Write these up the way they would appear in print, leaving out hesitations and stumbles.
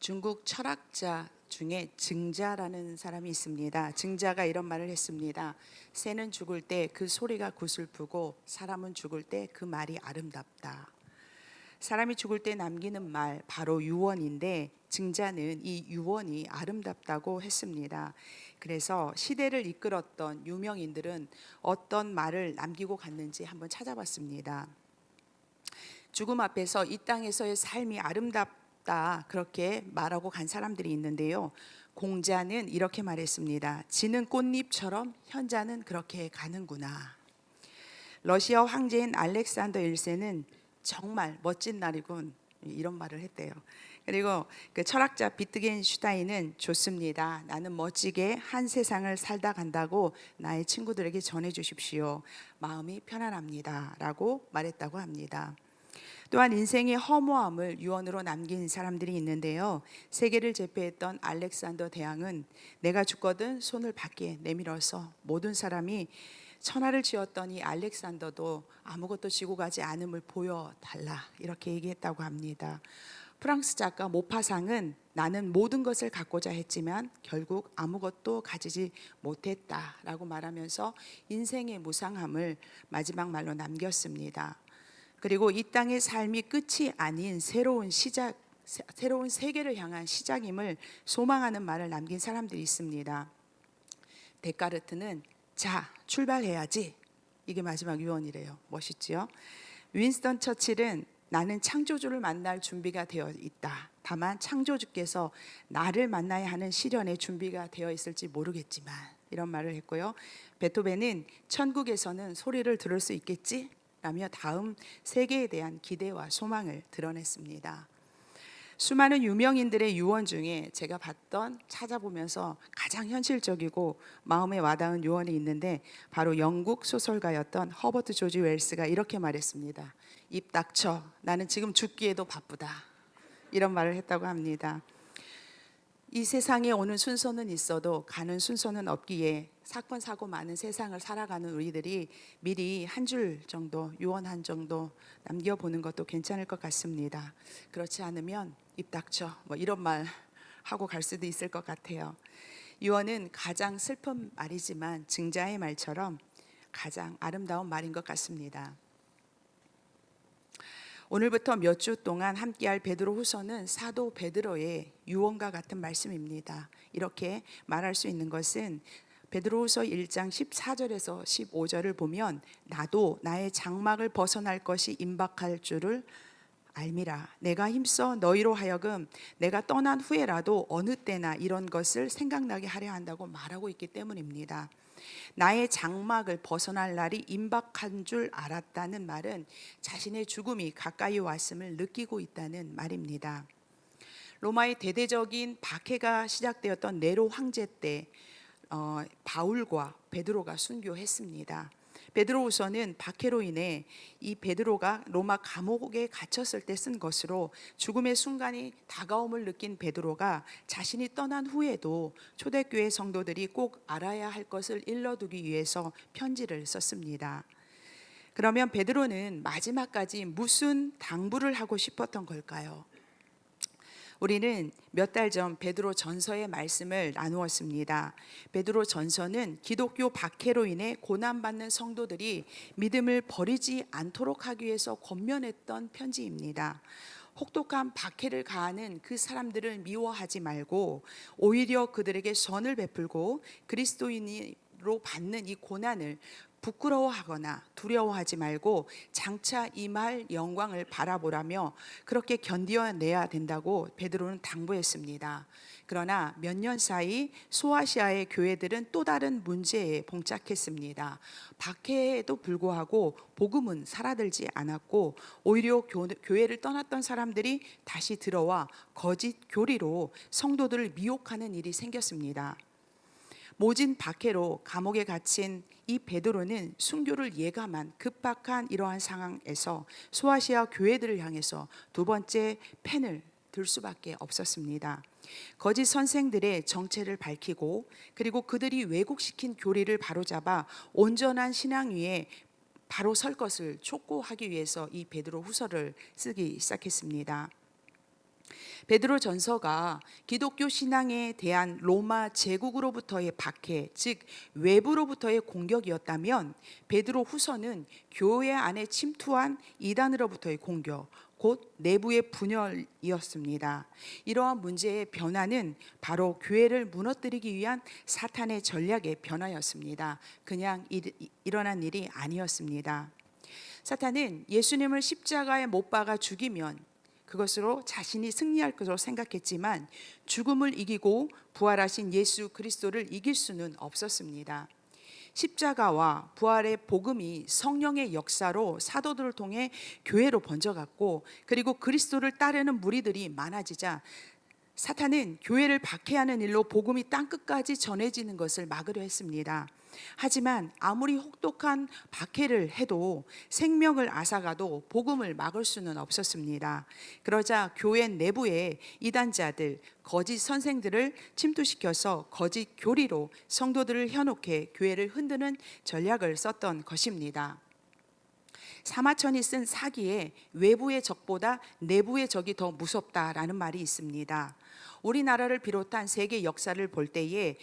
중국 철학자 중에 증자라는 사람이 있습니다. 증자가 이런 말을 했습니다. 새는 죽을 때 그 소리가 구슬프고 사람은 죽을 때 그 말이 아름답다. 사람이 죽을 때 남기는 말 바로 유언인데 증자는 이 유언이 아름답다고 했습니다. 그래서 시대를 이끌었던 유명인들은 어떤 말을 남기고 갔는지 한번 찾아봤습니다. 죽음 앞에서 이 땅에서의 삶이 아름답다 그렇게 말하고 간 사람들이 있는데요. 공자는 이렇게 말했습니다. 지는 꽃잎처럼 현자는 그렇게 가는구나. 러시아 황제인 알렉산더 1세는 정말 멋진 날이군 이런 말을 했대요. 그리고 그 철학자 비트겐슈타인은 좋습니다. 나는 멋지게 한 세상을 살다 간다고 나의 친구들에게 전해 주십시오. 마음이 편안합니다. 라고 말했다고 합니다. 또한 인생의 허무함을 유언으로 남긴 사람들이 있는데요. 세계를 제패했던 알렉산더 대왕은 내가 죽거든 손을 밖에 내밀어서 모든 사람이 천하를 지었더니 알렉산더도 아무것도 지고 가지 않음을 보여달라 이렇게 얘기했다고 합니다. 프랑스 작가 모파상은 나는 모든 것을 갖고자 했지만 결국 아무것도 가지지 못했다라고 말하면서 인생의 무상함을 마지막 말로 남겼습니다. 그리고 이 땅의 삶이 끝이 아닌 새로운 시작, 새로운 세계를 향한 시작임을 소망하는 말을 남긴 사람들이 있습니다. 데카르트는 자, 출발해야지. 이게 마지막 유언이래요. 멋있지요? 윈스턴 처칠은 나는 창조주를 만날 준비가 되어 있다. 다만 창조주께서 나를 만나야 하는 시련의 준비가 되어 있을지 모르겠지만 이런 말을 했고요. 베토벤은 천국에서는 소리를 들을 수 있겠지? 라며 다음 세계에 대한 기대와 소망을 드러냈습니다. 수많은 유명인들의 유언 중에 제가 봤던 찾아보면서 가장 현실적이고 마음에 와닿은 유언이 있는데 바로 영국 소설가였던 허버트 조지 웰스가 이렇게 말했습니다. 입 닥쳐 나는 지금 죽기에도 바쁘다 이런 말을 했다고 합니다. 이 세상에 오는 순서는 있어도 가는 순서는 없기에 사건 사고 많은 세상을 살아가는 우리들이 미리 한 줄 정도 유언 한 정도 남겨보는 것도 괜찮을 것 같습니다. 그렇지 않으면 입 닥쳐 뭐 이런 말 하고 갈 수도 있을 것 같아요. 유언은 가장 슬픈 말이지만 증자의 말처럼 가장 아름다운 말인 것 같습니다. 오늘부터 몇 주 동안 함께할 베드로후서는 사도 베드로의 유언과 같은 말씀입니다. 이렇게 말할 수 있는 것은 베드로후서 1장 14절에서 15절을 보면 나도 나의 장막을 벗어날 것이 임박할 줄을 알미라. 내가 힘써 너희로 하여금 내가 떠난 후에라도 어느 때나 이런 것을 생각나게 하려 한다고 말하고 있기 때문입니다. 나의 장막을 벗어날 날이 임박한 줄 알았다는 말은 자신의 죽음이 가까이 왔음을 느끼고 있다는 말입니다. 로마의 대대적인 박해가 시작되었던 네로 황제 때 바울과 베드로가 순교했습니다. 베드로후서는 박해로 인해 이 베드로가 로마 감옥에 갇혔을 때 쓴 것으로 죽음의 순간이 다가옴을 느낀 베드로가 자신이 떠난 후에도 초대교회 성도들이 꼭 알아야 할 것을 일러두기 위해서 편지를 썼습니다. 그러면 베드로는 마지막까지 무슨 당부를 하고 싶었던 걸까요? 우리는 몇 달 전 베드로 전서의 말씀을 나누었습니다. 베드로 전서는 기독교 박해로 인해 고난받는 성도들이 믿음을 버리지 않도록 하기 위해서 권면했던 편지입니다. 혹독한 박해를 가하는 그 사람들을 미워하지 말고 오히려 그들에게 선을 베풀고 그리스도인으로 받는 이 고난을 부끄러워하거나 두려워하지 말고 장차 임할 영광을 바라보라며 그렇게 견뎌내야 된다고 베드로는 당부했습니다. 그러나 몇 년 사이 소아시아의 교회들은 또 다른 문제에 봉착했습니다. 박해에도 불구하고 복음은 사라들지 않았고 오히려 교회를 떠났던 사람들이 다시 들어와 거짓 교리로 성도들을 미혹하는 일이 생겼습니다. 모진 박해로 감옥에 갇힌 이 베드로는 순교를 예감한 급박한 이러한 상황에서 소아시아 교회들을 향해서 두 번째 펜을 들 수밖에 없었습니다. 거짓 선생들의 정체를 밝히고 그리고 그들이 왜곡시킨 교리를 바로잡아 온전한 신앙 위에 바로 설 것을 촉구하기 위해서 이 베드로 후서를 쓰기 시작했습니다. 베드로 전서가 기독교 신앙에 대한 로마 제국으로부터의 박해, 즉 외부로부터의 공격이었다면 베드로 후서는 교회 안에 침투한 이단으로부터의 공격, 곧 내부의 분열이었습니다. 이러한 문제의 변화는 바로 교회를 무너뜨리기 위한 사탄의 전략의 변화였습니다. 그냥 일어난 일이 아니었습니다. 사탄은 예수님을 십자가에 못 박아 죽이면 그것으로 자신이 승리할 것으로 생각했지만 죽음을 이기고 부활하신 예수 그리스도를 이길 수는 없었습니다. 십자가와 부활의 복음이 성령의 역사로 사도들을 통해 교회로 번져갔고, 그리고 그리스도를 따르는 무리들이 많아지자 사탄은 교회를 박해하는 일로 복음이 땅끝까지 전해지는 것을 막으려 했습니다. 하지만 아무리 혹독한 박해를 해도, 생명을 앗아가도 복음을 막을 수는 없었습니다. 그러자 교회 내부에 이단자들, 거짓 선생들을 침투시켜서 거짓 교리로 성도들을 현혹해 교회를 흔드는 전략을 썼던 것입니다. 사마천이 쓴 사기에 외부의 적보다 내부의 적이 더 무섭다라는 말이 있습니다. 우리나라를 비롯한 세계 역사를 볼 때에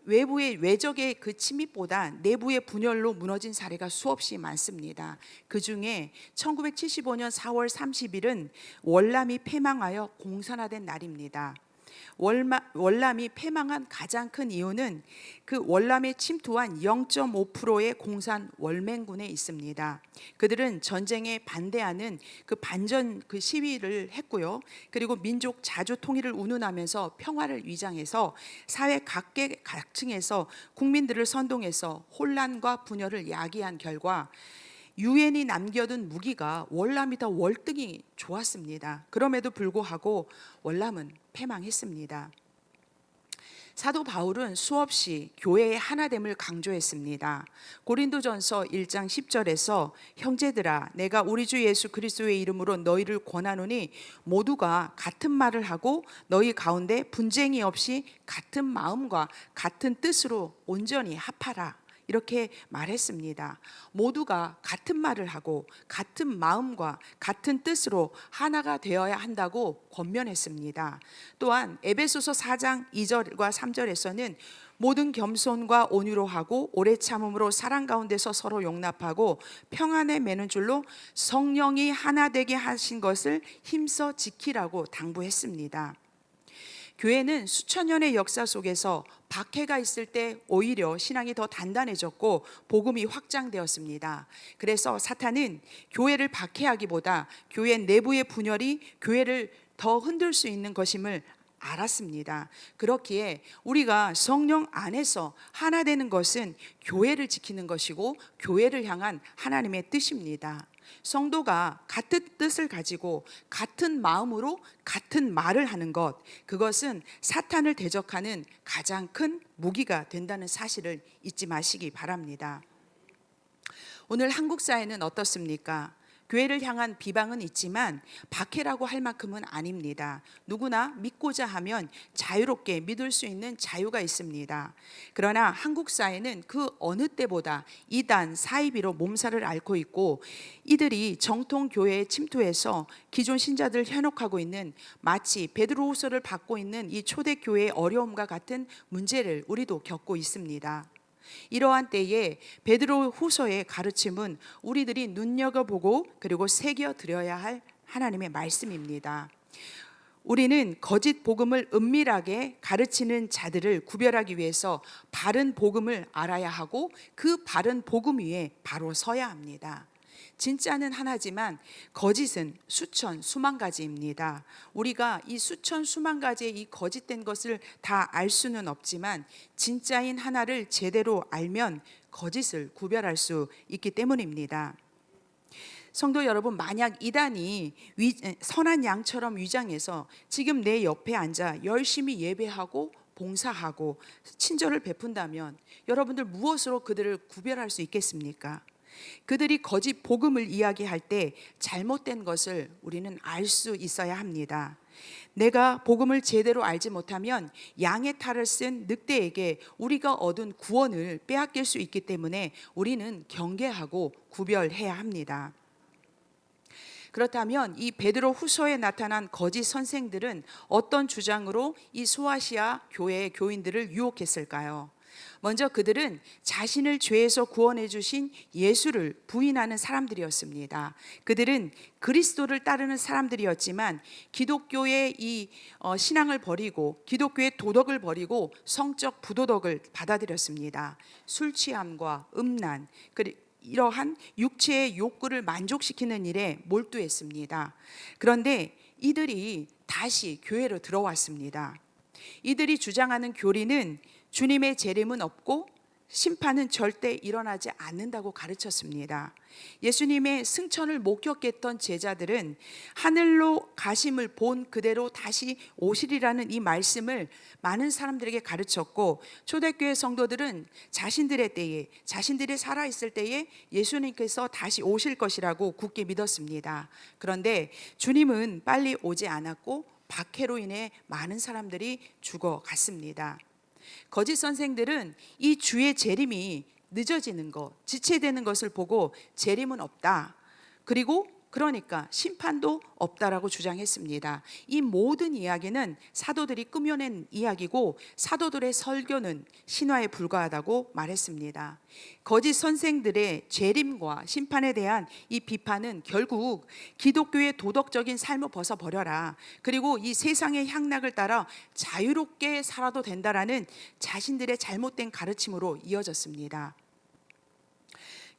외부의 외적의 그 침입보다 내부의 분열로 무너진 사례가 수없이 많습니다. 그 중에 1975년 4월 30일은 월남이 패망하여 공산화된 날입니다. 월남이 패망한 가장 큰 이유는 그 월남에 침투한 0.5%의 공산 월맹군에 있습니다. 그들은 전쟁에 반대하는 그 반전 그 시위를 했고요. 그리고 민족 자주 통일을 운운하면서 평화를 위장해서 사회 각계각층에서 국민들을 선동해서 혼란과 분열을 야기한 결과 유엔이 남겨둔 무기가 월남이 더 월등히 좋았습니다. 그럼에도 불구하고 월남은 패망했습니다. 사도 바울은 수없이 교회의 하나됨을 강조했습니다. 고린도전서 1장 10절에서 형제들아 내가 우리 주 예수 그리스도의 이름으로 너희를 권하노니 모두가 같은 말을 하고 너희 가운데 분쟁이 없이 같은 마음과 같은 뜻으로 온전히 합하라. 이렇게 말했습니다. 모두가 같은 말을 하고 같은 마음과 같은 뜻으로 하나가 되어야 한다고 권면했습니다. 또한 에베소서 4장 2절과 3절에서는 모든 겸손과 온유로 하고 오래 참음으로 사랑 가운데서 서로 용납하고 평안에 매는 줄로 성령이 하나 되게 하신 것을 힘써 지키라고 당부했습니다. 교회는 수천 년의 역사 속에서 박해가 있을 때 오히려 신앙이 더 단단해졌고 복음이 확장되었습니다. 그래서 사탄은 교회를 박해하기보다 교회 내부의 분열이 교회를 더 흔들 수 있는 것임을 알았습니다. 그렇기에 우리가 성령 안에서 하나 되는 것은 교회를 지키는 것이고 교회를 향한 하나님의 뜻입니다. 성도가 같은 뜻을 가지고 같은 마음으로 같은 말을 하는 것, 그것은 사탄을 대적하는 가장 큰 무기가 된다는 사실을 잊지 마시기 바랍니다. 오늘 한국 사회는 어떻습니까? 교회를 향한 비방은 있지만 박해라고 할 만큼은 아닙니다. 누구나 믿고자 하면 자유롭게 믿을 수 있는 자유가 있습니다. 그러나 한국 사회는 그 어느 때보다 이단, 사이비로 몸살을 앓고 있고, 이들이 정통 교회에 침투해서 기존 신자들을 현혹하고 있는, 마치 베드로후서를 받고 있는 이 초대교회의 어려움과 같은 문제를 우리도 겪고 있습니다. 이러한 때에 베드로 후서의 가르침은 우리들이 눈여겨보고 그리고 새겨드려야 할 하나님의 말씀입니다. 우리는 거짓 복음을 은밀하게 가르치는 자들을 구별하기 위해서 바른 복음을 알아야 하고 그 바른 복음 위에 바로 서야 합니다. 진짜는 하나지만 거짓은 수천 수만 가지입니다. 우리가 이 수천 수만 가지의 이 거짓된 것을 다 알 수는 없지만 진짜인 하나를 제대로 알면 거짓을 구별할 수 있기 때문입니다. 성도 여러분, 만약 이단이 선한 양처럼 위장해서 지금 내 옆에 앉아 열심히 예배하고 봉사하고 친절을 베푼다면 여러분들 무엇으로 그들을 구별할 수 있겠습니까? 그들이 거짓 복음을 이야기할 때 잘못된 것을 우리는 알 수 있어야 합니다. 내가 복음을 제대로 알지 못하면 양의 탈을 쓴 늑대에게 우리가 얻은 구원을 빼앗길 수 있기 때문에 우리는 경계하고 구별해야 합니다. 그렇다면 이 베드로 후서에 나타난 거짓 선생들은 어떤 주장으로 이 소아시아 교회의 교인들을 유혹했을까요? 먼저 그들은 자신을 죄에서 구원해 주신 예수를 부인하는 사람들이었습니다. 그들은 그리스도를 따르는 사람들이었지만 기독교의 이 신앙을 버리고 기독교의 도덕을 버리고 성적 부도덕을 받아들였습니다. 술 취함과 음란, 이러한 육체의 욕구를 만족시키는 일에 몰두했습니다. 그런데 이들이 다시 교회로 들어왔습니다. 이들이 주장하는 교리는 주님의 재림은 없고 심판은 절대 일어나지 않는다고 가르쳤습니다. 예수님의 승천을 목격했던 제자들은 하늘로 가심을 본 그대로 다시 오시리라는 이 말씀을 많은 사람들에게 가르쳤고, 초대교회 성도들은 자신들의 때에, 자신들이 살아있을 때에 예수님께서 다시 오실 것이라고 굳게 믿었습니다. 그런데 주님은 빨리 오지 않았고 박해로 인해 많은 사람들이 죽어갔습니다. 거짓 선생들은 이 주의 재림이 늦어지는 것, 지체되는 것을 보고 재림은 없다, 그리고 그러니까 심판도 없다라고 주장했습니다. 이 모든 이야기는 사도들이 꾸며낸 이야기고 사도들의 설교는 신화에 불과하다고 말했습니다. 거짓 선생들의 재림과 심판에 대한 이 비판은 결국 기독교의 도덕적인 삶을 벗어버려라, 그리고 이 세상의 향락을 따라 자유롭게 살아도 된다라는 자신들의 잘못된 가르침으로 이어졌습니다.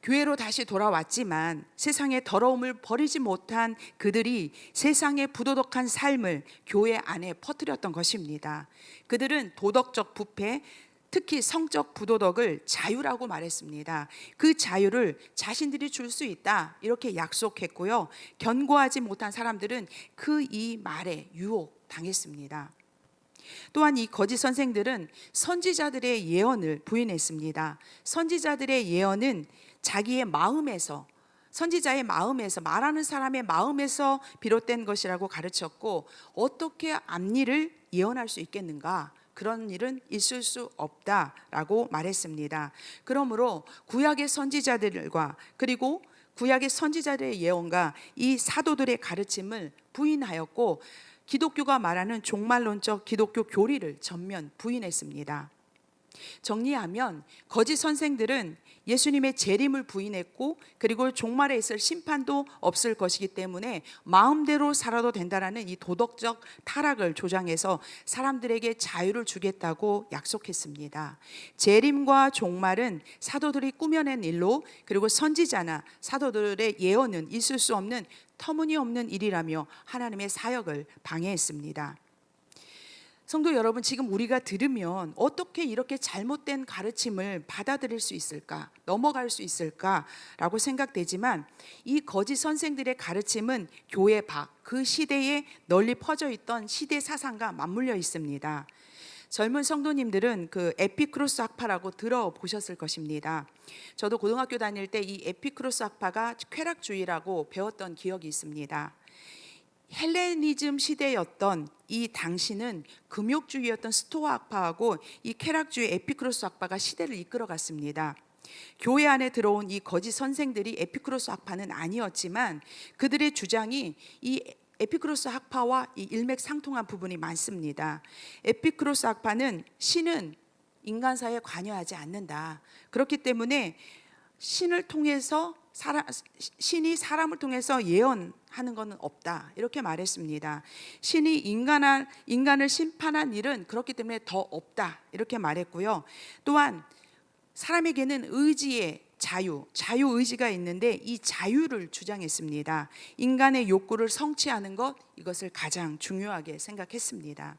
교회로 다시 돌아왔지만 세상의 더러움을 버리지 못한 그들이 세상의 부도덕한 삶을 교회 안에 퍼뜨렸던 것입니다. 그들은 도덕적 부패, 특히 성적 부도덕을 자유라고 말했습니다. 그 자유를 자신들이 줄 수 있다 이렇게 약속했고요. 견고하지 못한 사람들은 그 이 말에 유혹당했습니다. 또한 이 거짓 선생들은 선지자들의 예언을 부인했습니다. 선지자들의 예언은 자기의 마음에서, 선지자의 마음에서, 말하는 사람의 마음에서 비롯된 것이라고 가르쳤고, 어떻게 앞일을 예언할 수 있겠는가? 그런 일은 있을 수 없다라고 말했습니다. 그러므로 구약의 선지자들과 그리고 구약의 선지자들의 예언과 이 사도들의 가르침을 부인하였고, 기독교가 말하는 종말론적 기독교 교리를 전면 부인했습니다. 정리하면 거짓 선생들은 예수님의 재림을 부인했고, 그리고 종말에 있을 심판도 없을 것이기 때문에 마음대로 살아도 된다라는 이 도덕적 타락을 조장해서 사람들에게 자유를 주겠다고 약속했습니다. 재림과 종말은 사도들이 꾸며낸 일로, 그리고 선지자나 사도들의 예언은 있을 수 없는 터무니없는 일이라며 하나님의 사역을 방해했습니다. 성도 여러분, 지금 우리가 들으면 어떻게 이렇게 잘못된 가르침을 받아들일 수 있을까, 넘어갈 수 있을까라고 생각되지만, 이 거짓 선생들의 가르침은 교회 밖, 그 시대에 널리 퍼져 있던 시대 사상과 맞물려 있습니다. 젊은 성도님들은 그 에피크로스 학파라고 들어보셨을 것입니다. 저도 고등학교 다닐 때 이 에피크로스 학파가 쾌락주의라고 배웠던 기억이 있습니다. 헬레니즘 시대였던 이 당시는 금욕주의였던 스토아 학파하고 이 쾌락주의 에피크로스 학파가 시대를 이끌어갔습니다. 교회 안에 들어온 이 거짓 선생들이 에피크로스 학파는 아니었지만 그들의 주장이 이 에피크로스 학파와 이 일맥상통한 부분이 많습니다. 에피크로스 학파는 신은 인간사에 관여하지 않는다, 그렇기 때문에 신을 통해서 신이 사람을 통해서 예언하는 것은 없다, 이렇게 말했습니다. 신이 인간을 심판한 일은 그렇기 때문에 더 없다, 이렇게 말했고요. 또한 사람에게는 의지의 자유의지가 있는데 이 자유를 주장했습니다. 인간의 욕구를 성취하는 것, 이것을 가장 중요하게 생각했습니다.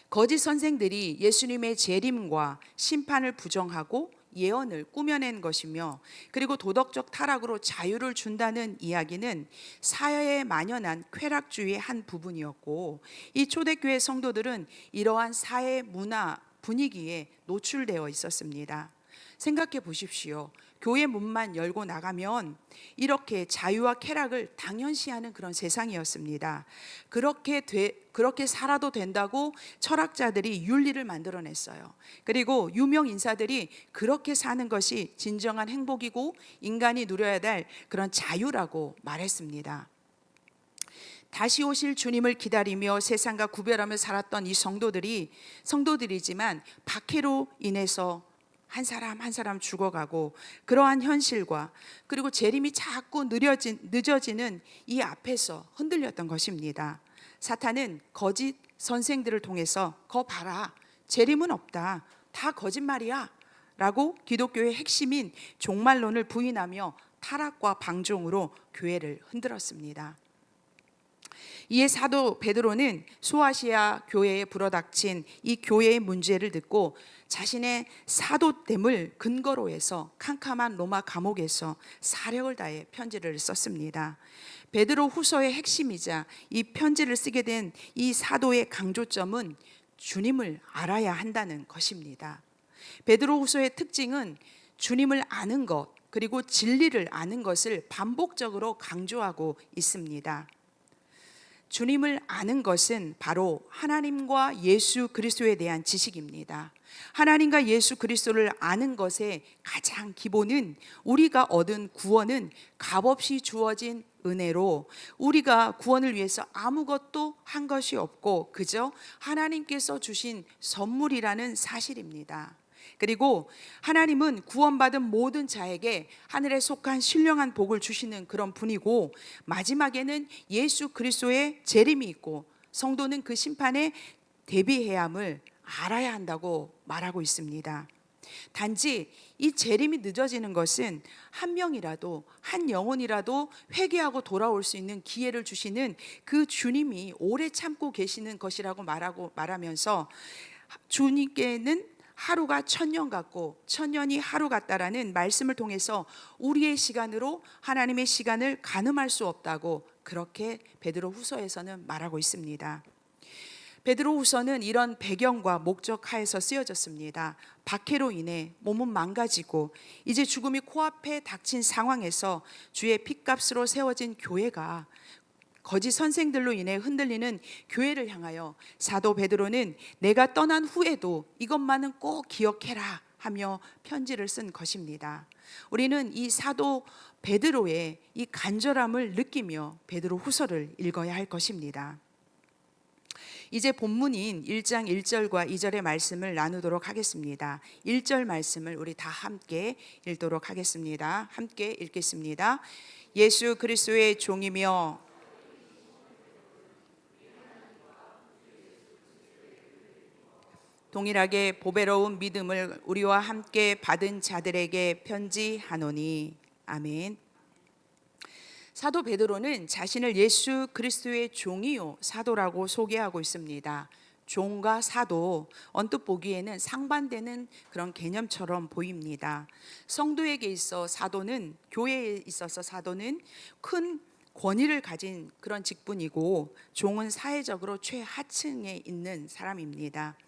거짓 선생들이 예수님의 재림과 심판을 부정하고 예언을 꾸며낸 것이며, 그리고 도덕적 타락으로 자유를 준다는 이야기는 사회에 만연한 쾌락주의의 한 부분이었고, 이 초대교회 성도들은 이러한 사회 문화 분위기에 노출되어 있었습니다. 생각해 보십시오. 교회 문만 열고 나가면 이렇게 자유와 쾌락을 당연시하는 그런 세상이었습니다. 그렇게 살아도 된다고 철학자들이 윤리를 만들어냈어요. 그리고 유명 인사들이 그렇게 사는 것이 진정한 행복이고 인간이 누려야 될 그런 자유라고 말했습니다. 다시 오실 주님을 기다리며 세상과 구별하며 살았던 이 성도들이지만 박해로 인해서 한 사람 한 사람 죽어가고, 그러한 현실과 그리고 재림이 자꾸 늦어지는 이 앞에서 흔들렸던 것입니다. 사탄은 거짓 선생들을 통해서 거 봐라, 재림은 없다, 다 거짓말이야 라고 기독교의 핵심인 종말론을 부인하며 타락과 방종으로 교회를 흔들었습니다. 이에 사도 베드로는 소아시아 교회에 불어닥친 이 교회의 문제를 듣고 자신의 사도됨을 근거로 해서 캄캄한 로마 감옥에서 사력을 다해 편지를 썼습니다. 베드로 후서의 핵심이자 이 편지를 쓰게 된 이 사도의 강조점은 주님을 알아야 한다는 것입니다. 베드로 후서의 특징은 주님을 아는 것, 그리고 진리를 아는 것을 반복적으로 강조하고 있습니다. 주님을 아는 것은 바로 하나님과 예수 그리스도에 대한 지식입니다. 하나님과 예수 그리스도를 아는 것의 가장 기본은 우리가 얻은 구원은 값없이 주어진 은혜로 우리가 구원을 위해서 아무것도 한 것이 없고 그저 하나님께서 주신 선물이라는 사실입니다. 그리고 하나님은 구원받은 모든 자에게 하늘에 속한 신령한 복을 주시는 그런 분이고, 마지막에는 예수 그리스도의 재림이 있고 성도는 그 심판에 대비해야 함을 알아야 한다고 말하고 있습니다. 단지 이 재림이 늦어지는 것은 한 명이라도, 한 영혼이라도 회개하고 돌아올 수 있는 기회를 주시는 그 주님이 오래 참고 계시는 것이라고 말하면서 주님께는 하루가 천년 같고 천년이 하루 같다라는 말씀을 통해서 우리의 시간으로 하나님의 시간을 가늠할 수 없다고 그렇게 베드로 후서에서는 말하고 있습니다. 베드로 후서는 이런 배경과 목적 하에서 쓰여졌습니다. 박해로 인해 몸은 망가지고 이제 죽음이 코앞에 닥친 상황에서 주의 핏값으로 세워진 교회가 거짓 선생들로 인해 흔들리는 교회를 향하여 사도 베드로는 내가 떠난 후에도 이것만은 꼭 기억해라 하며 편지를 쓴 것입니다. 우리는 이 사도 베드로의 이 간절함을 느끼며 베드로 후서를 읽어야 할 것입니다. 이제 본문인 1장 1절과 2절의 말씀을 나누도록 하겠습니다. 1절 말씀을 우리 다 함께 읽도록 하겠습니다. 함께 읽겠습니다. 예수 그리스도의 종이며 동일하게 보배로운 믿음을 우리와 함께 받은 자들에게 편지하노니. 아멘. 사도 베드로는 자신을 예수 그리스도의 종이요 사도라고 소개하고 있습니다. 종과 사도, 언뜻 보기에는 상반되는 그런 개념처럼 보입니다. 성도에게 있어 사도는, 교회에 있어서 사도는 큰 권위를 가진 그런 직분이고, 종은 사회적으로 최하층에 있는 사람입니다.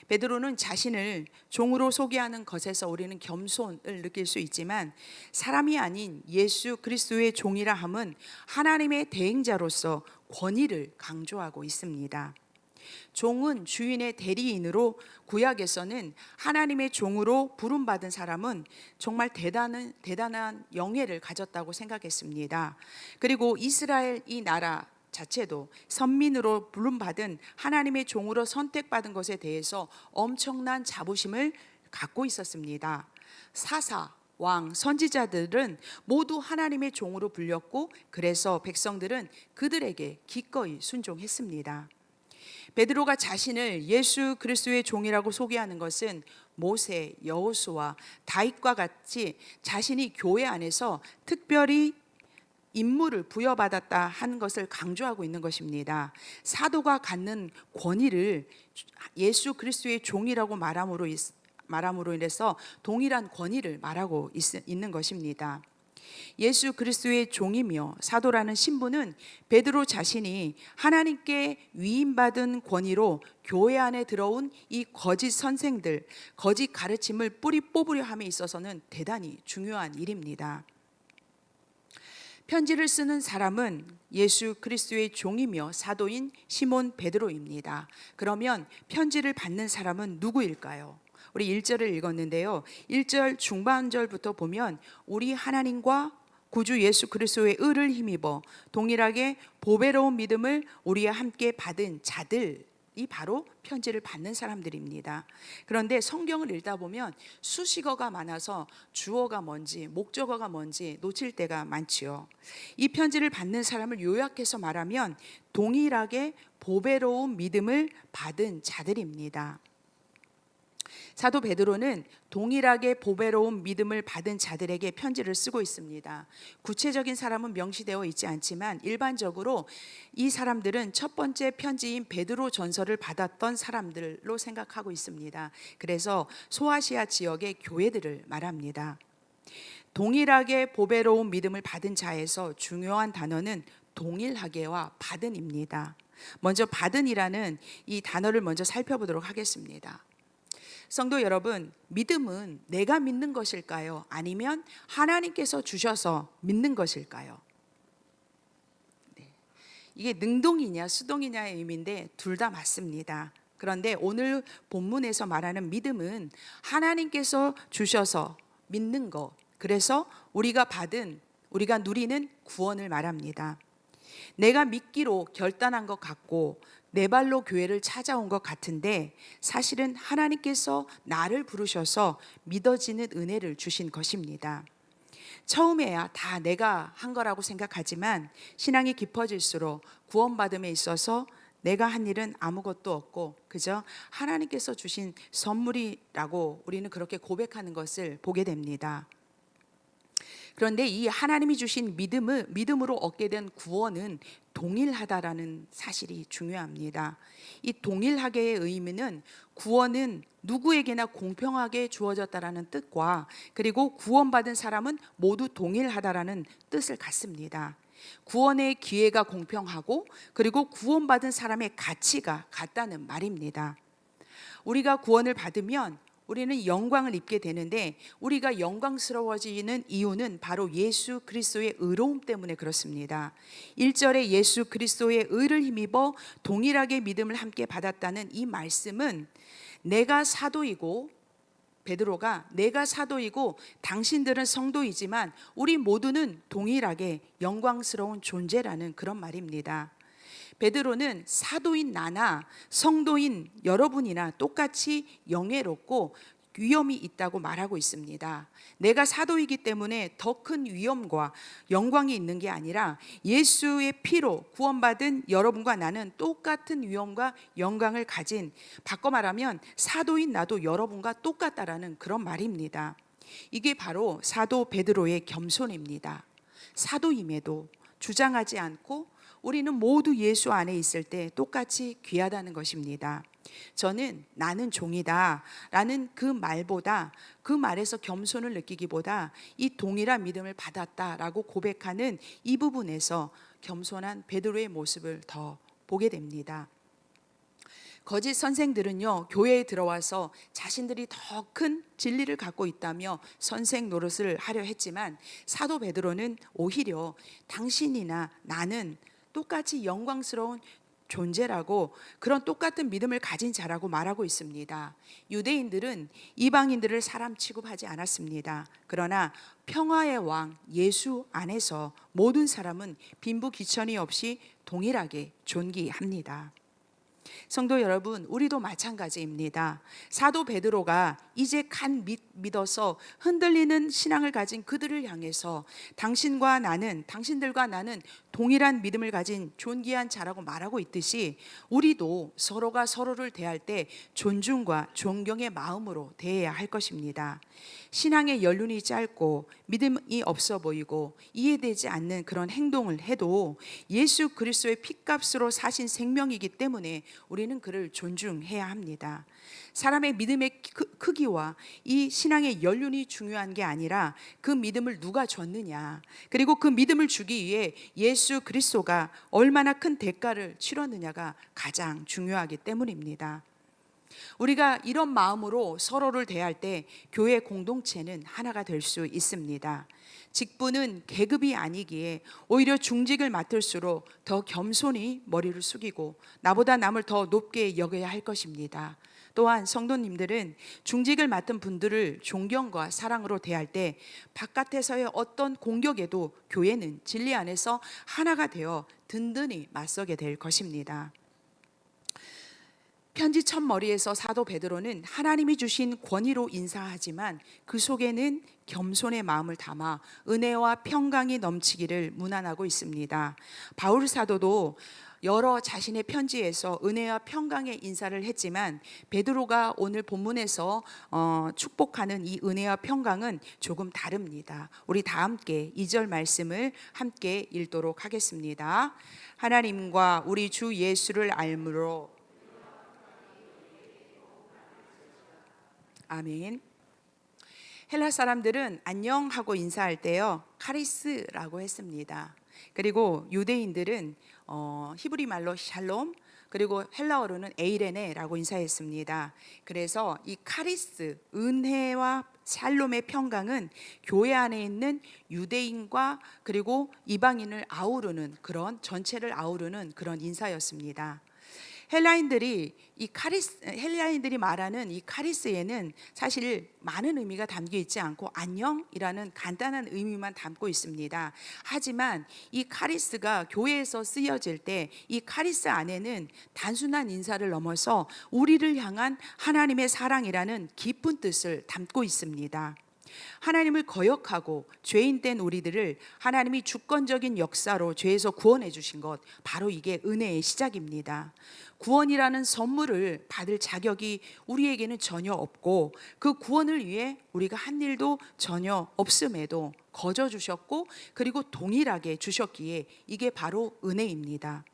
베드로는 자신을 종으로 소개하는 것에서 우리는 겸손을 느낄 수 있지만, 사람이 아닌 예수 그리스도의 종이라 함은 하나님의 대행자로서 권위를 강조하고 있습니다. 종은 주인의 대리인으로, 구약에서는 하나님의 종으로 부름받은 사람은 정말 대단한 영예를 가졌다고 생각했습니다. 그리고 이스라엘 이 나라 자체도 선민으로 부름받은 하나님의 종으로 선택받은 것에 대해서 엄청난 자부심을 갖고 있었습니다. 사사, 왕, 선지자들은 모두 하나님의 종으로 불렸고, 그래서 백성들은 그들에게 기꺼이 순종했습니다. 베드로가 자신을 예수 그리스도의 종이라고 소개하는 것은 모세, 여호수아, 다윗과 같이 자신이 교회 안에서 특별히 임무를 부여받았다 하는 것을 강조하고 있는 것입니다. 사도가 갖는 권위를 예수 그리스도의 종이라고 말함으로 인해서 동일한 권위를 말하고 있는 것입니다. 예수 그리스도의 종이며 사도라는 신분은 베드로 자신이 하나님께 위임받은 권위로 교회 안에 들어온 이 거짓 선생들, 거짓 가르침을 뿌리 뽑으려 함에 있어서는 대단히 중요한 일입니다. 편지를 쓰는 사람은 예수 그리스도의 종이며 사도인 시몬 베드로입니다. 그러면 편지를 받는 사람은 누구일까요? 우리 1절을 읽었는데요. 1절 중반절부터 보면 우리 하나님과 구주 예수 그리스도의 의를 힘입어 동일하게 보배로운 믿음을 우리와 함께 받은 자들이 바로 편지를 받는 사람들입니다. 그런데 성경을 읽다 보면 수식어가 많아서 주어가 뭔지 목적어가 뭔지 놓칠 때가 많지요. 이 편지를 받는 사람을 요약해서 말하면 동일하게 보배로운 믿음을 받은 자들입니다. 사도 베드로는 동일하게 보배로운 믿음을 받은 자들에게 편지를 쓰고 있습니다. 구체적인 사람은 명시되어 있지 않지만 일반적으로 이 사람들은 첫 번째 편지인 베드로 전서를 받았던 사람들로 생각하고 있습니다. 그래서 소아시아 지역의 교회들을 말합니다. 동일하게 보배로운 믿음을 받은 자에서 중요한 단어는 동일하게와 받은입니다. 먼저 받은이라는 이 단어를 먼저 살펴보도록 하겠습니다. 성도 여러분, 믿음은 내가 믿는 것일까요? 아니면 하나님께서 주셔서 믿는 것일까요? 네. 이게 능동이냐 수동이냐의 의미인데 둘 다 맞습니다. 그런데 오늘 본문에서 말하는 믿음은 하나님께서 주셔서 믿는 것, 그래서 우리가 누리는 구원을 말합니다. 내가 믿기로 결단한 것 같고 내 발로 교회를 찾아온 것 같은데 사실은 하나님께서 나를 부르셔서 믿어지는 은혜를 주신 것입니다. 처음에야 다 내가 한 거라고 생각하지만 신앙이 깊어질수록 구원받음에 있어서 내가 한 일은 아무것도 없고 그저 하나님께서 주신 선물이라고 우리는 그렇게 고백하는 것을 보게 됩니다. 그런데 이 하나님이 주신 믿음으로 얻게 된 구원은 동일하다라는 사실이 중요합니다. 이 동일하게의 의미는 구원은 누구에게나 공평하게 주어졌다라는 뜻과 그리고 구원받은 사람은 모두 동일하다라는 뜻을 갖습니다. 구원의 기회가 공평하고 그리고 구원받은 사람의 가치가 같다는 말입니다. 우리가 구원을 받으면 우리는 영광을 입게 되는데 우리가 영광스러워지는 이유는 바로 예수 그리스도의 의로움 때문에 그렇습니다. 1절에 예수 그리스도의 의를 힘입어 동일하게 믿음을 함께 받았다는 이 말씀은 베드로가 내가 사도이고 당신들은 성도이지만 우리 모두는 동일하게 영광스러운 존재라는 그런 말입니다. 베드로는 사도인 나나 성도인 여러분이나 똑같이 영예롭고 위험이 있다고 말하고 있습니다. 내가 사도이기 때문에 더 큰 위험과 영광이 있는 게 아니라 예수의 피로 구원받은 여러분과 나는 똑같은 위험과 영광을 가진, 바꿔 말하면 사도인 나도 여러분과 똑같다라는 그런 말입니다. 이게 바로 사도 베드로의 겸손입니다. 사도임에도 주장하지 않고 우리는 모두 예수 안에 있을 때 똑같이 귀하다는 것입니다. 저는 나는 종이다 라는 그 말에서 겸손을 느끼기보다 이 동일한 믿음을 받았다라고 고백하는 이 부분에서 겸손한 베드로의 모습을 더 보게 됩니다. 거짓 선생들은요, 교회에 들어와서 자신들이 더 큰 진리를 갖고 있다며 선생 노릇을 하려 했지만 사도 베드로는 오히려 당신이나 나는 똑같이 영광스러운 존재라고, 그런 똑같은 믿음을 가진 자라고 말하고 있습니다. 유대인들은 이방인들을 사람 취급하지 않았습니다. 그러나 평화의 왕 예수 안에서 모든 사람은 빈부귀천이 없이 동일하게 존귀합니다. 성도 여러분, 우리도 마찬가지입니다. 사도 베드로가 이제 믿어서 흔들리는 신앙을 가진 그들을 향해서 당신들과 나는 동일한 믿음을 가진 존귀한 자라고 말하고 있듯이 우리도 서로가 서로를 대할 때 존중과 존경의 마음으로 대해야 할 것입니다. 신앙의 연륜이 짧고 믿음이 없어 보이고 이해되지 않는 그런 행동을 해도 예수 그리스도의 피값으로 사신 생명이기 때문에 우리는 그를 존중해야 합니다. 사람의 믿음의 크기와 이 신앙의 연륜이 중요한 게 아니라 그 믿음을 누가 줬느냐, 그리고 그 믿음을 주기 위해 예수 그리스도가 얼마나 큰 대가를 치렀느냐가 가장 중요하기 때문입니다. 우리가 이런 마음으로 서로를 대할 때 교회 공동체는 하나가 될 수 있습니다. 직분은 계급이 아니기에 오히려 중직을 맡을수록 더 겸손히 머리를 숙이고 나보다 남을 더 높게 여겨야 할 것입니다. 또한 성도님들은 중직을 맡은 분들을 존경과 사랑으로 대할 때 바깥에서의 어떤 공격에도 교회는 진리 안에서 하나가 되어 든든히 맞서게 될 것입니다. 편지 첫머리에서 사도 베드로는 하나님이 주신 권위로 인사하지만 그 속에는 겸손의 마음을 담아 은혜와 평강이 넘치기를 문안하고 있습니다. 바울 사도도 여러 자신의 편지에서 은혜와 평강의 인사를 했지만 베드로가 오늘 본문에서 축복하는 이 은혜와 평강은 조금 다릅니다. 우리 다 함께 2절 말씀을 함께 읽도록 하겠습니다. 하나님과 우리 주 예수를 알므로 아멘. 헬라 사람들은 안녕하고 인사할 때요 카리스라고 했습니다. 그리고 유대인들은 히브리 말로 샬롬, 그리고 헬라어로는 에이레네라고 인사했습니다. 그래서 이 카리스, 은혜와 샬롬의 평강은 교회 안에 있는 유대인과 그리고 이방인을 아우르는 그런 전체를 아우르는 그런 인사였습니다. 헬라인들이 말하는 이 카리스에는 사실 많은 의미가 담겨 있지 않고 안녕이라는 간단한 의미만 담고 있습니다. 하지만 이 카리스가 교회에서 쓰여질 때 이 카리스 안에는 단순한 인사를 넘어서 우리를 향한 하나님의 사랑이라는 깊은 뜻을 담고 있습니다. 하나님을 거역하고 죄인된 우리들을 하나님이 주권적인 역사로 죄에서 구원해 주신 것, 바로 이게 은혜의 시작입니다. 구원이라는 선물을 받을 자격이 우리에게는 전혀 없고 그 구원을 위해 우리가 한 일도 전혀 없음에도 거저 주셨고 그리고 동일하게 주셨기에 이게 바로 은혜입니다.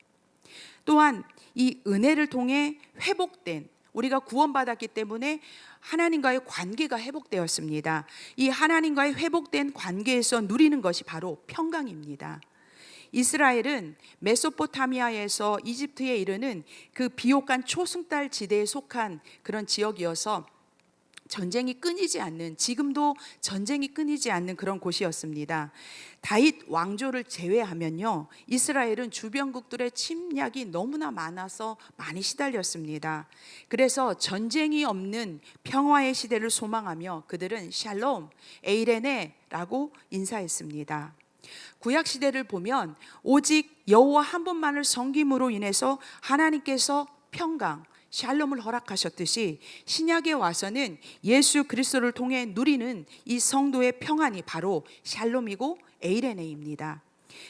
또한 이 은혜를 통해 회복된, 우리가 구원받았기 때문에 하나님과의 관계가 회복되었습니다. 이 하나님과의 회복된 관계에서 누리는 것이 바로 평강입니다. 이스라엘은 메소포타미아에서 이집트에 이르는 그 비옥한 초승달 지대에 속한 그런 지역이어서 전쟁이 끊이지 않는, 지금도 전쟁이 끊이지 않는 그런 곳이었습니다. 다윗 왕조를 제외하면요, 이스라엘은 주변국들의 침략이 너무나 많아서 많이 시달렸습니다. 그래서 전쟁이 없는 평화의 시대를 소망하며 그들은 샬롬, 에이레네라고 인사했습니다. 구약 시대를 보면 오직 여호와 한 분만을 섬김으로 인해서 하나님께서 평강, 샬롬을 허락하셨듯이 신약에 와서는 예수 그리스도를 통해 누리는 이 성도의 평안이 바로 샬롬이고 에이레네입니다.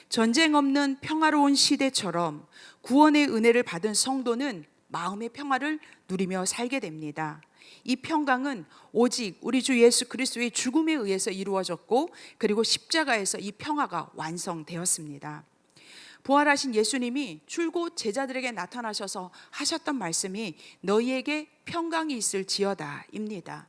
전쟁 없는 평화로운 시대처럼 구원의 은혜를 받은 성도는 마음의 평화를 누리며 살게 됩니다. 이 평강은 오직 우리 주 예수 그리스도의 죽음에 의해서 이루어졌고 그리고 십자가에서 이 평화가 완성되었습니다. 부활하신 예수님이 줄곧 제자들에게 나타나셔서 하셨던 말씀이 너희에게 평강이 있을지어다 입니다.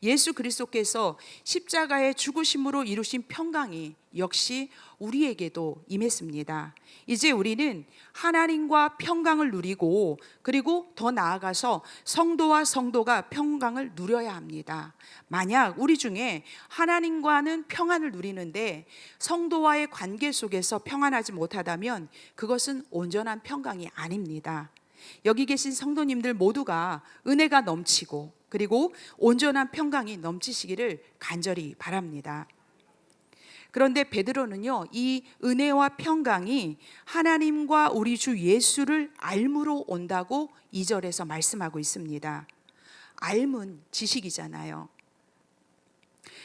예수 그리스도께서 십자가의 죽으심으로 이루신 평강이 역시 우리에게도 임했습니다. 이제 우리는 하나님과 평강을 누리고 그리고 더 나아가서 성도와 성도가 평강을 누려야 합니다. 만약 우리 중에 하나님과는 평안을 누리는데 성도와의 관계 속에서 평안하지 못하다면 그것은 온전한 평강이 아닙니다. 여기 계신 성도님들 모두가 은혜가 넘치고 그리고 온전한 평강이 넘치시기를 간절히 바랍니다. 그런데 베드로는요, 이 은혜와 평강이 하나님과 우리 주 예수를 알므로 온다고 2절에서 말씀하고 있습니다. 알문 지식이잖아요.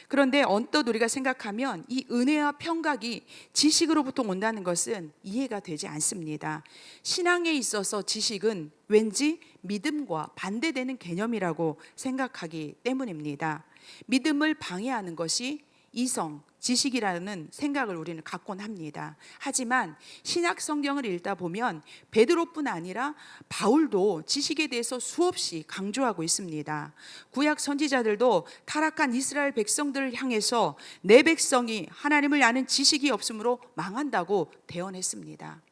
그런데 언뜻 우리가 생각하면 이 은혜와 평강이 지식으로부터 온다는 것은 이해가 되지 않습니다. 신앙에 있어서 지식은 왠지 믿음과 반대되는 개념이라고 생각하기 때문입니다. 믿음을 방해하는 것이 이성, 지식이라는 생각을 우리는 갖곤 합니다. 하지만 신약 성경을 읽다 보면 베드로뿐 아니라 바울도 지식에 대해서 수없이 강조하고 있습니다. 구약 선지자들도 타락한 이스라엘 백성들을 향해서 내 백성이 하나님을 아는 지식이 없으므로 망한다고 대언했습니다.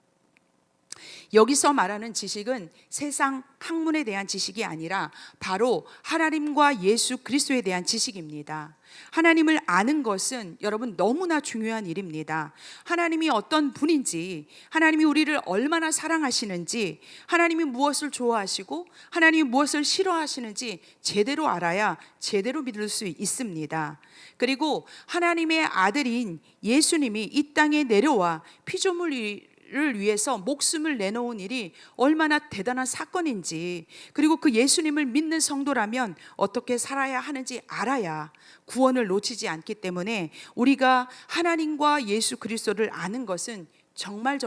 여기서 말하는 지식은 세상 학문에 대한 지식이 아니라 바로 하나님과 예수 그리스도에 대한 지식입니다. 하나님을 아는 것은 여러분 너무나 중요한 일입니다. 하나님이 어떤 분인지, 하나님이 우리를 얼마나 사랑하시는지, 하나님이 무엇을 좋아하시고 하나님이 무엇을 싫어하시는지 제대로 알아야 제대로 믿을 수 있습니다. 그리고 하나님의 아들인 예수님이 이 땅에 내려와 피조물을 위해서 목숨을 내놓은 일이 얼마나 대단한 사건인지, 그리고 그 예수님을 믿는 성도라면 어떻게 살아야 하는지 알아야 구원을 놓치지 않기 때문에 우리가 하나님과 예수 그리스도를 아는 것은 정말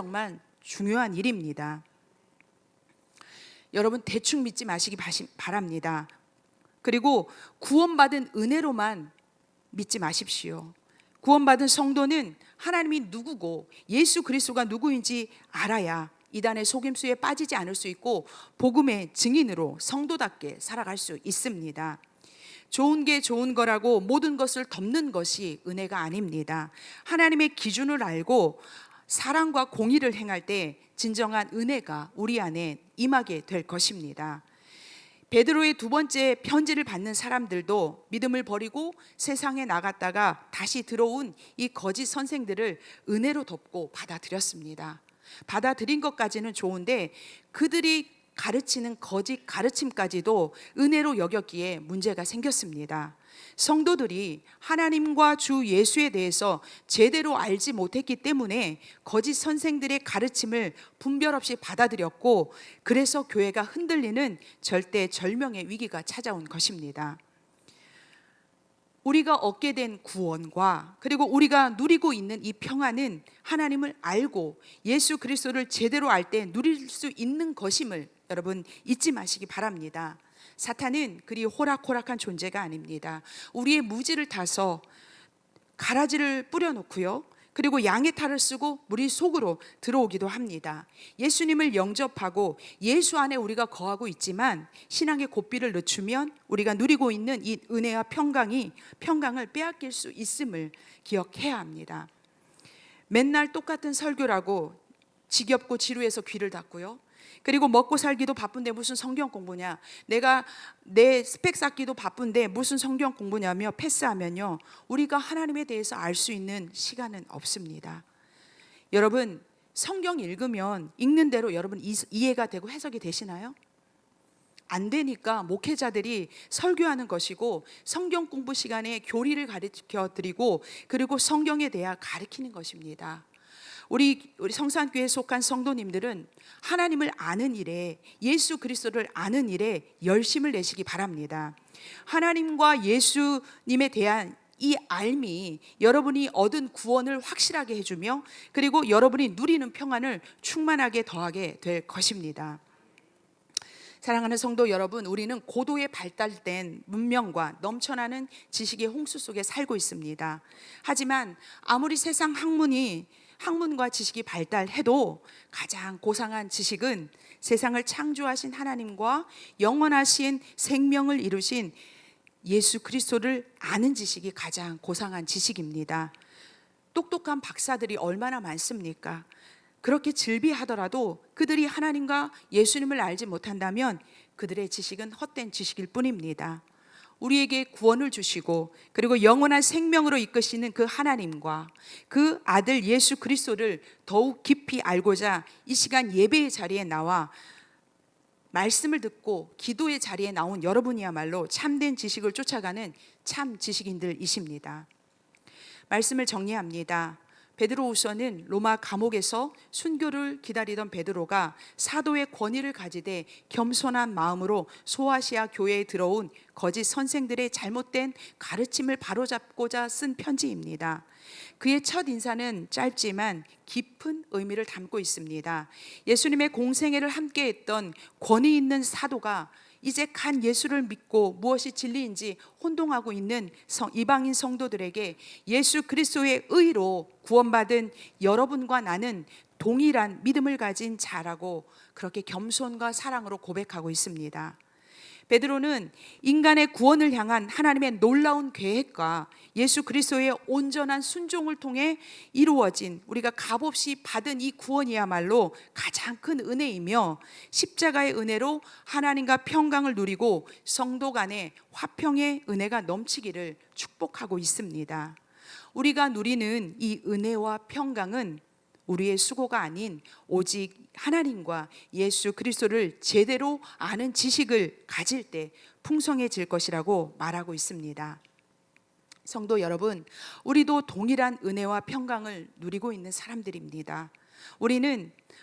중요한 일입니다. 여러분 대충 믿지 마시기 바랍니다. 그리고 구원받은 은혜로만 믿지 마십시오. 구원받은 성도는 하나님이 누구고 예수 그리스도가 누구인지 알아야 이단의 속임수에 빠지지 않을 수 있고 복음의 증인으로 성도답게 살아갈 수 있습니다. 좋은 게 좋은 거라고 모든 것을 덮는 것이 은혜가 아닙니다. 하나님의 기준을 알고 사랑과 공의를 행할 때 진정한 은혜가 우리 안에 임하게 될 것입니다. 베드로의 두 번째 편지를 받는 사람들도 믿음을 버리고 세상에 나갔다가 다시 들어온 이 거짓 선생들을 은혜로 덮고 받아들였습니다. 받아들인 것까지는 좋은데 그들이 가르치는 거짓 가르침까지도 은혜로 여겼기에 문제가 생겼습니다. 성도들이 하나님과 주 예수에 대해서 제대로 알지 못했기 때문에 거짓 선생들의 가르침을 분별 없이 받아들였고, 그래서 교회가 흔들리는 절대절명의 위기가 찾아온 것입니다. 우리가 얻게 된 구원과 그리고 우리가 누리고 있는 이 평안은 하나님을 알고 예수 그리스도를 제대로 알 때 누릴 수 있는 것임을 여러분 잊지 마시기 바랍니다. 사탄은 그리 호락호락한 존재가 아닙니다. 우리의 무지를 타서 가라지를 뿌려놓고요, 그리고 양의 탈을 쓰고 우리 속으로 들어오기도 합니다. 예수님을 영접하고 예수 안에 우리가 거하고 있지만 신앙의 고삐를 늦추면 우리가 누리고 있는 이 은혜와 평강을 빼앗길 수 있음을 기억해야 합니다. 맨날 똑같은 설교라고 지겹고 지루해서 귀를 닫고요, 그리고 먹고 살기도 바쁜데 무슨 성경 공부냐, 내가 내 스펙 쌓기도 바쁜데 무슨 성경 공부냐며 패스하면요, 우리가 하나님에 대해서 알 수 있는 시간은 없습니다. 여러분 성경 읽으면 읽는 대로 여러분 이해가 되고 해석이 되시나요? 안 되니까 목회자들이 설교하는 것이고 성경 공부 시간에 교리를 가르쳐 드리고 그리고 성경에 대해 가르치는 것입니다. 우리 성산교회에 속한 성도님들은 하나님을 아는 일에, 예수 그리스도를 아는 일에 열심을 내시기 바랍니다. 하나님과 예수님에 대한 이 알미 여러분이 얻은 구원을 확실하게 해주며 그리고 여러분이 누리는 평안을 충만하게 더하게 될 것입니다. 사랑하는 성도 여러분, 우리는 고도의 발달된 문명과 넘쳐나는 지식의 홍수 속에 살고 있습니다. 하지만 아무리 세상 학문과 지식이 발달해도 가장 고상한 지식은 세상을 창조하신 하나님과 영원하신 생명을 이루신 예수 그리스도를 아는 지식이 가장 고상한 지식입니다. 똑똑한 박사들이 얼마나 많습니까? 그렇게 즐비하더라도 그들이 하나님과 예수님을 알지 못한다면 그들의 지식은 헛된 지식일 뿐입니다. 우리에게 구원을 주시고 그리고 영원한 생명으로 이끄시는 그 하나님과 그 아들 예수 그리스도를 더욱 깊이 알고자 이 시간 예배의 자리에 나와 말씀을 듣고 기도의 자리에 나온 여러분이야말로 참된 지식을 쫓아가는 참 지식인들이십니다. 말씀을 정리합니다. 베드로후서는 로마 감옥에서 순교를 기다리던 베드로가 사도의 권위를 가지되 겸손한 마음으로 소아시아 교회에 들어온 거짓 선생들의 잘못된 가르침을 바로잡고자 쓴 편지입니다. 그의 첫 인사는 짧지만 깊은 의미를 담고 있습니다. 예수님의 공생애를 함께했던 권위 있는 사도가 이제 간 예수를 믿고 무엇이 진리인지 혼동하고 있는 이방인 성도들에게 예수 그리스도의 의로 구원받은 여러분과 나는 동일한 믿음을 가진 자라고 그렇게 겸손과 사랑으로 고백하고 있습니다. 베드로는 인간의 구원을 향한 하나님의 놀라운 계획과 예수 그리스도의 온전한 순종을 통해 이루어진 우리가 값없이 받은 이 구원이야말로 가장 큰 은혜이며 십자가의 은혜로 하나님과 평강을 누리고 성도 간의 화평의 은혜가 넘치기를 축복하고 있습니다. 우리가 누리는 이 은혜와 평강은 우리의 수고가 아닌 오직 하나님과 예수 그리스도를 제대로 아는 지식을 가질 때 풍성해질 것이라고 말하고 있습니다. 성도 여러분, 우리도 동일한 은혜와 평강을 누리고 있는 사람들입니다.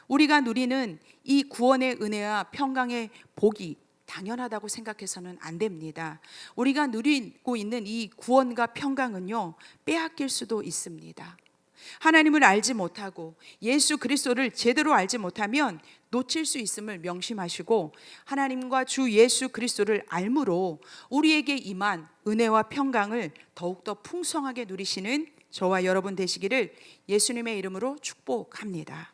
우리가 누리는 이 구원의 은혜와 평강의 복이 당연하다고 생각해서는 안 됩니다. 우리가 누리고 있는 이 구원과 평강은요, 빼앗길 수도 있습니다. 하나님을 알지 못하고 예수 그리스도를 제대로 알지 못하면 놓칠 수 있음을 명심하시고 하나님과 주 예수 그리스도를 알므로 우리에게 임한 은혜와 평강을 더욱더 풍성하게 누리시는 저와 여러분 되시기를 예수님의 이름으로 축복합니다.